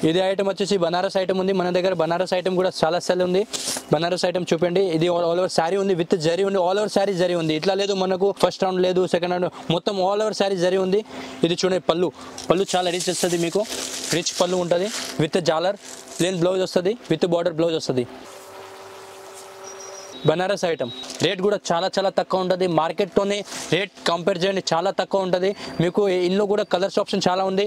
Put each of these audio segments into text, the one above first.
ఇది ఐటమ్ వచ్చేసి బనారస్ ఐటమ్ ఉంది మన దగ్గర. బనారస్ ఐటమ్ కూడా చాలా సెల్ ఉంది. బనారస్ ఐటమ్ చూపండి. ఇది ఆల్ ఓవర్ శారీ ఉంది, విత్ జరీ ఉంది. ఆల్ ఓవర్ శారీ జరీ ఉంది. ఇట్లా లేదు మనకు ఫస్ట్ రౌండ్ లేదు, సెకండ్ రౌండ్, మొత్తం ఆల్ ఓవర్ శారీ జరీ ఉంది. ఇది చూడండి పళ్ళు. పళ్ళు చాలా రిచ్ వస్తుంది మీకు. రిచ్ పళ్ళు ఉంటుంది విత్ జాలర్. ప్లేన్ బ్లౌజ్ వస్తుంది విత్ బార్డర్ బ్లౌజ్ వస్తుంది. బనారస్ ఐటమ్ రేట్ కూడా చాలా చాలా తక్కువ ఉంటుంది. మార్కెట్తోనే రేట్ కంపేర్ చేయండి, చాలా తక్కువ ఉంటుంది మీకు. ఇందులో కూడా కలర్స్ ఆప్షన్ చాలా ఉంది.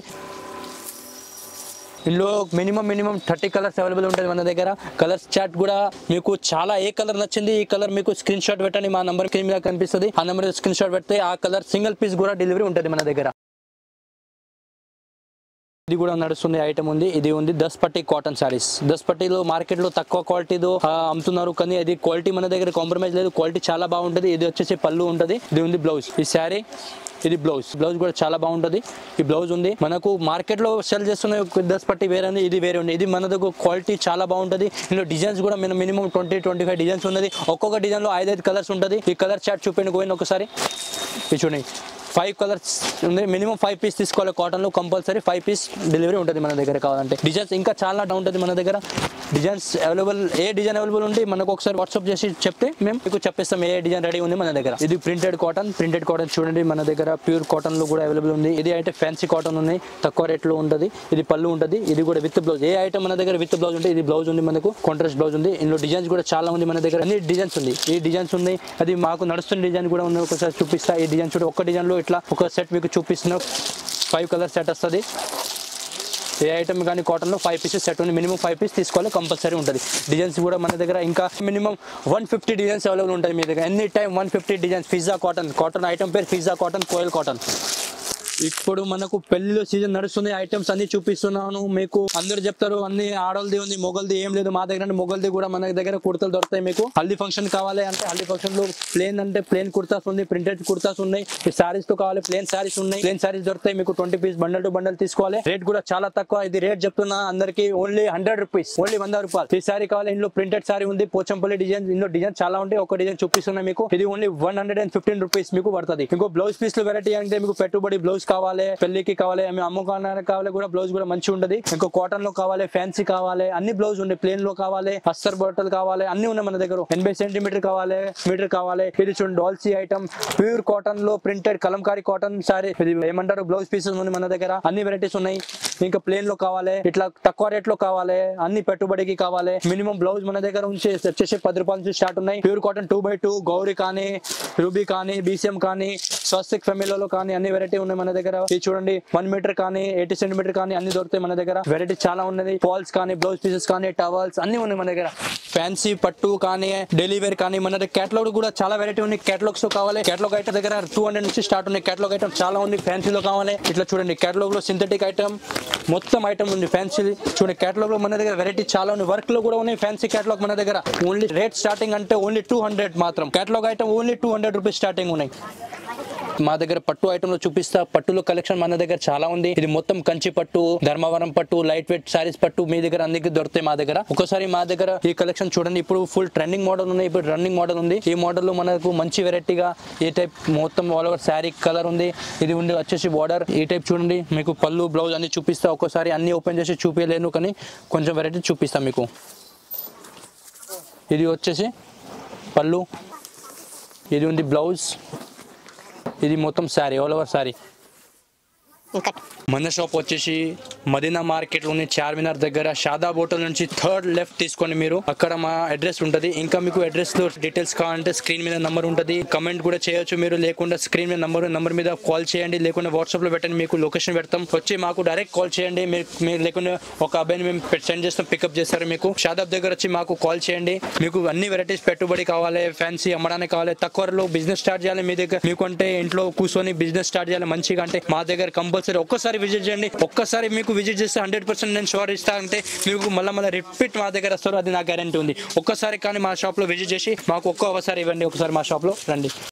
ఇందులో మినిమం 30 కలర్స్ అవైలబుల్ ఉంటుంది మన దగ్గర. కలర్స్ చార్ట్ కూడా మీకు చాలా ఏ కలర్ నచ్చింది ఈ కలర్ మీకు స్క్రీన్ షాట్ పెట్టండి. మా నెంబర్ స్క్రీన్ మీద కనిపిస్తుంది. ఆ నెంబర్ స్క్రీన్ షాట్ పెడితే ఆ కలర్ సింగిల్ పీస్ కూడా డెలివరీ ఉంటుంది మన దగ్గర. ఇది కూడా నడుస్తుంది ఐటమ్ ఉంది. ఇది ఉంది 10 పట్టి కాటన్ సారీస్. 10 పట్టిలో మార్కెట్లో తక్కువ క్వాలిటీతో అమ్ముతున్నారు, కానీ ఇది క్వాలిటీ మన దగ్గర కాంప్రమైజ్ లేదు. క్వాలిటీ చాలా బాగుంటుంది. ఇది వచ్చేసి పళ్ళు ఉంటుంది. ఇది ఉంది బ్లౌజ్. ఈ శారీ ఇది బ్లౌజ్. బ్లౌజ్ కూడా చాలా బాగుంటుంది. ఈ బ్లౌజ్ ఉంది. మనకు మార్కెట్లో సెల్ చేస్తున్న 10 పట్టి వేరే ఉంది, ఇది వేరే ఉంది. ఇది మన దగ్గర క్వాలిటీ చాలా బాగుంటుంది. ఇందులో డిజైన్స్ కూడా మినిమం 20-25 డిజైన్స్ ఉన్నది. ఒక్కొక్క డిజైన్లో 5 కలర్స్ ఉంటుంది. ఈ కలర్ చార్ట్ చూపిండి పోయిన ఒకసారి. ఇది చూడండి 5 కలర్స్ ఉంది. మినిమం 5 పీస్ తీసుకోవాలి. కాటన్లో కంపల్సరీ 5 పీస్ డెలివరీ ఉంటుంది మన దగ్గర. కావాలంటే డిజైన్స్ ఇంకా చాలా ఉంటుంది మన దగ్గర. డిజైన్స్ అవైలబుల్, ఏ డిజైన్ అవైలబుల్ ఉంది మనకు ఒకసారి వాట్సాప్ చేసి చెప్తే మేము మీకు చెప్పేస్తాం ఏ డిజైన్ రెడీ ఉంది మన దగ్గర. ఇది ప్రింటెడ్ కాటన్. ప్రింటెడ్ కాటన్ చూడండి మన దగ్గర ప్యూర్ కాటన్ లో కూడా అవైలబుల్ ఉంది. ఇది అయితే ఫ్యాన్సీ కాటన్ ఉన్నాయి, తక్కువ రేట్ లో ఉంటుంది. ఇది పళ్ళు ఉంటుంది. ఇది కూడా విత్ బ్లౌజ్. ఏ ఐటమ్ మన దగ్గర విత్ బ్లౌజ్ ఉంటుంది. ఇది బ్లౌజ్ ఉంది మనకు, కాంట్రాస్ట్ బ్లౌజ్ ఉంది. ఇందులో డిజైన్స్ కూడా చాలా ఉంది మన దగ్గర. అన్ని డిజైన్స్ ఉంది. ఈ డిజైన్స్ ఉన్నాయి. అది మాకు నడుస్తున్న డిజైన్ కూడా ఉంది. ఒకసారి చూపిస్తా. ఈ డిజైన్ చూడండి. ఒక డిజైన్ లో ఇట్లా ఒక సెట్ మీకు చూపిస్తున్న 5 కలర్ సెట్ వస్తుంది. ఏ ఐటమ్ కానీ కాటన్లో 5 పీసెస్ సెట్ ఉంది. మినిమం 5 పీస్ తీసుకోవాలి కంపల్సరీ ఉంటుంది. డిజైన్స్ కూడా మన దగ్గర ఇంకా మినిమం 150 డిజైన్స్ అవైలబుల్ ఉంటుంది మీ దగ్గర. Any time 150 designs. Pizza cotton. Cotton item పేరు పిజ్జా కాటన్, కోయల్ కాటన్. ఇప్పుడు మనకు పెళ్లిలో సీజన్ నడుస్తుంది. ఐటమ్స్ అన్ని చూపిస్తున్నాను మీకు. అందరు చెప్తారు అన్ని ఆడోళ్ళది ఉంది, మొగల్ది ఏం లేదు. మా దగ్గర మొగల్ది కూడా మన దగ్గర కుర్తాలు దొరుకుతాయి మీకు. హల్దీ ఫంక్షన్ కావాలి అంటే హల్దీ ఫంక్షన్ లో ప్లేన్ అంటే ప్లేన్ కుర్తాస్ ఉంది, ప్రింటెడ్ కుర్తాస్ ఉన్నాయి. సారీస్ తో కావాలి ప్లేన్ సారీస్ ఉన్నాయి. ప్లేన్ సారీస్ దొరుకుతాయి మీకు. 20 పీస్ బండల్ టు బండల్ తీసుకోవాలి. రేట్ కూడా చాలా తక్కువ. ఇది రేట్ చెప్తున్నా అందరికి ఓన్లీ 100 రూపీస్, ఓన్లీ 100 రూపాయలు. ఈ సారీ కావాలి. ఇందులో ప్రింటెడ్ సారీ ఉంది, పోచంపల్లి డిజైన్. ఇందులో డిజైన్ చాలా ఉంటాయి. ఒక డిజైన్ చూపిస్తున్నా మీకు. ఇది ఓన్లీ 115 రూపీస్ మీకు పడుతుంది. ఇంకో బ్లౌజ్ పీస్ లో వెరైటీ అంటే మీకు పెట్టుబడి బ్లౌజ్ కావాలి, పెళ్లికి కావాలి, అమ్ముకోవడానికి కావాలి కూడా బ్లౌజ్ కూడా మంచిగా ఉంటది. ఇంకో కాటన్ లో కావాలి, ఫ్యాన్సీ కావాలి, అన్ని బ్లౌజ్ ఉంది. ప్లేన్ లో కావాలి, అస్తర్ బట్టలు కావాలి, అన్ని ఉన్నాయి మన దగ్గర. 80 సెంటీమీటర్ కావాలి, మీటర్ కావాలి. ఇది చూడండి డాల్సీ ఐటమ్, ప్యూర్ కాటన్ లో ప్రింటెడ్ కలంకారీ కాటన్ సారీ. ఇది ఏమంటారు బ్లౌజ్ పీసెస్ ఉంది మన దగ్గర. అన్ని వెరైటీస్ ఉన్నాయి. ఇంకా ప్లేన్ లో కావాలి, ఇట్లా తక్కువ రేట్ లో కావాలి, అన్ని పెట్టుబడికి కావాలి. మినిమం బ్లౌజ్ మన దగ్గర వచ్చేసి 10 రూపాయల నుంచి స్టార్ట్ ఉన్నాయి. ప్యూర్ కాటన్ 2x2 గౌరీ కానీ, రూబీ కానీ, బీసీఎం కానీ, స్వస్తిక్ ఫ్యామిలీలో కానీ అన్ని వెరైటీ ఉన్నాయి మన దగ్గర. ఇది చూడండి 1 మీటర్ కానీ, 80 సెంటీమీటర్ కానీ అన్ని దొరుకుతాయి మన దగ్గర. వెరైటీ చాలా ఉన్నది. ఫాల్స్ కానీ, బ్లౌజ్ పీసెస్ కానీ, టవల్స్ అన్ని ఉన్నాయి మన దగ్గర. ఫ్యాన్సీ పట్టు కానీ, డైలీ వేర్ కానీ మన దగ్గర. కేటలాగ్ కూడా చాలా వెరైటీ ఉంది. కేటలాగ్స్ తో కావాలి. కేటలాగ్ ఐటమ్ దగ్గర 200 నుంచి స్టార్ట్ ఉన్నాయి. కేటలాగ్ ఐటమ్ చాలా ఉంది. ఫ్యాన్సీలో కావాలి. ఇట్లా చూడండి కేటలాగ్ లో సింథటిక్ ఐటమ్ మొత్తం ఐటమ్ ఉంది. ఫ్యాన్సీ చూడండి కేటలాగ్ లో మన దగ్గర వెరైటీ చాలా ఉంది. వర్క్ లో కూడా ఉన్నాయి. ఫ్యాన్సీ కేటలాగ్ మన దగ్గర. ఓన్లీ రేట్ స్టార్టింగ్ అంటే ఓన్లీ 200 మాత్రం. Catalogue item only 200 rupees starting ఉన్నాయి. మా దగ్గర పట్టు ఐటమ్ లో చూపిస్తా. పట్టులో కలెక్షన్ మన దగ్గర చాలా ఉంది. ఇది మొత్తం కంచి పట్టు, ధర్మవరం పట్టు, లైట్ వెయిట్ సారీస్ పట్టు మీ దగ్గర అందరికి దొరుకుతాయి మా దగ్గర. ఒకసారి మా దగ్గర ఈ కలెక్షన్ చూడండి. ఇప్పుడు ఫుల్ ట్రెండింగ్ మోడల్ ఉన్నాయి. ఇప్పుడు రన్నింగ్ మోడల్ ఉంది. ఈ మోడల్ లో మనకు మంచి వెరైటీగా ఈ టైప్ మొత్తం ఆల్ ఓవర్ శారీ కలర్ ఉంది. ఇది ఉంది వచ్చేసి బార్డర్. ఈ టైప్ చూడండి మీకు పళ్ళు బ్లౌజ్ అన్ని చూపిస్తా. ఒక్కసారి అన్ని ఓపెన్ చేసి చూపించలేను, కానీ కొంచెం వెరైటీ చూపిస్తా మీకు. ఇది వచ్చేసి పళ్ళు, ఇది ఉంది బ్లౌజ్, ఇది మొత్తం శారీ ఆల్ ఓవర్ శారీ. మన షాప్ వచ్చేసి మదీనా మార్కెట్ లోని చార్మినార్ దగ్గర షాదాబ్ హోటల్ నుంచి 3rd లెఫ్ట్ తీసుకొని మీరు అక్కడ మా అడ్రస్ ఉంటుంది. ఇంకా మీకు అడ్రస్ లో డీటెయిల్స్ కావాలంటే స్క్రీన్ మీద నంబర్ ఉంటుంది. కమెంట్ కూడా చేయొచ్చు మీరు. లేకుండా స్క్రీన్ మీద నంబర్ మీద కాల్ చేయండి. లేకుండా వాట్సాప్ లో పెట్టండి. మీకు లొకేషన్ పెడతాం. వచ్చి మాకు డైరెక్ట్ కాల్ చేయండి. మీరు లేకుండా ఒక అబ్బాయిని మేము సెండ్ చేస్తాం, పికప్ చేస్తారు. మీకు షాదాబ్ దగ్గర వచ్చి మాకు కాల్ చేయండి. మీకు అన్ని వెరైటీస్ పెట్టుబడి కావాలి, ఫ్యాన్సీ అమ్మడానికి కావాలి, తక్కువలో బిజినెస్ స్టార్ట్ చేయాలి మీ దగ్గర. మీకు అంటే ఇంట్లో కూర్చొని బిజినెస్ స్టార్ట్ చేయాలి మంచిగా అంటే మా దగ్గర కంపల్సరీ ఒక్కసారి విజిట్ చేయండి. ఒక్కసారి మీకు విజిట్ చేస్తే 100% నేను షూర్ ఇస్తా. అంటే మీకు మళ్ళీ రిపీట్ మా దగ్గర వస్తారు, అది నా గ్యారంటీ ఉంది. ఒక్కసారి కానీ మా షాప్ లో విజిట్ చేసి మాకు ఒక్కసారి ఇవ్వండి. ఒకసారి మా షాప్ లో రండి.